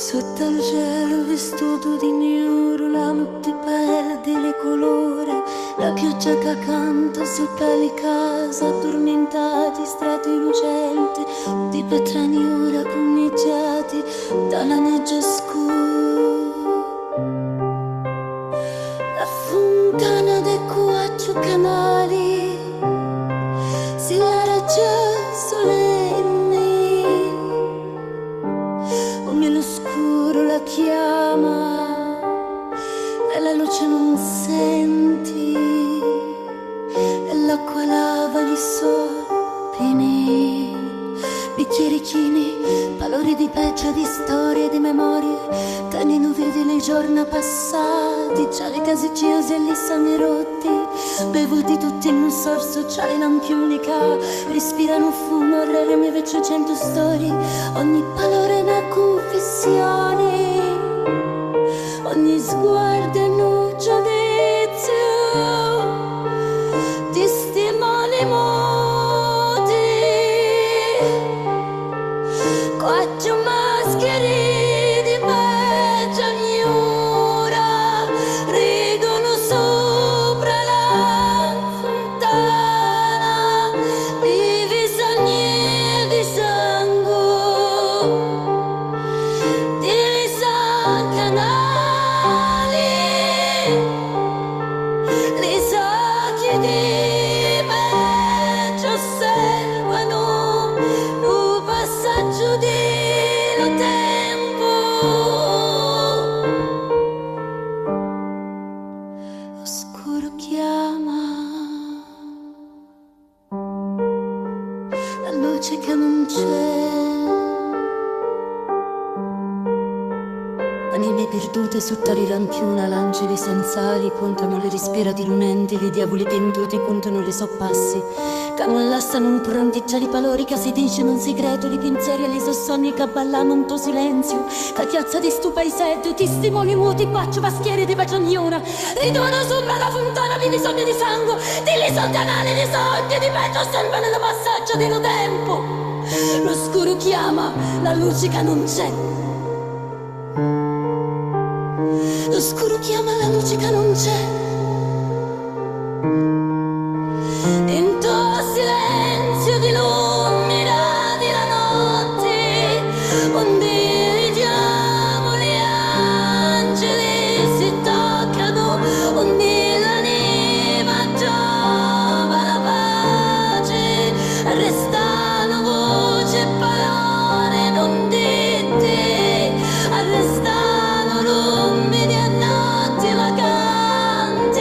Sotto il cielo vestuto di nero, la notte perde le colore, la pioggia che canta sopra le case, addormentati, strati lucenti, di petrani ora pumeggiati dalla nebbia scura. La fontana dei quattro canali si era già solenni, ognuno scuro la chiama e la luce non senti, e l'acqua lava gli soppini, bicchieri chini, valori di peggio, di storie, di memorie, tani vedi le giorni passati, già le case chiuse e gli sogni rotti, bevuti tutti in un sorso, c'ha le lampioni che respirano fumo, rare mi vecchio 100 storie, ogni parola è una confessione, ogni sguardo è un giudizio, testimoni muti, quattro maschere di peggio ognuna ridono sopra la fontana di bisogni di sangue, di canali, le sacche di peggio osservano un passaggio del tempo. Oscuro chiama, la luce che non c'è. Anime perdute sotto le lampione, l'angeli senza ali contano le respirati lunenti, i diavoli venduti contano le soppassi, che non lasciano pronti già i valori che si dicono un segreto, i pensieri e le sossonni che ballano un tuo silenzio, che chiazza di stupa i seddi, testimoni muti, quattro paschieri di pace ognuna, ritorno sopra la fontana di sogni di sangue, di canali di sogni di peggio osservano il passaggio dello tempo. L'oscuro chiama, la luce che non c'è. L'oscuro chiama, la luce che non c'è. Into silenzio di lumina della notte, onde vediamo gli angeli si toccano, onde l'anima trova la pace, restano voci e parole non dette, arrestano l'umidi a notte vaganti,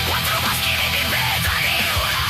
Quattro maschili di vetro di una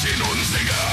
in un segreto.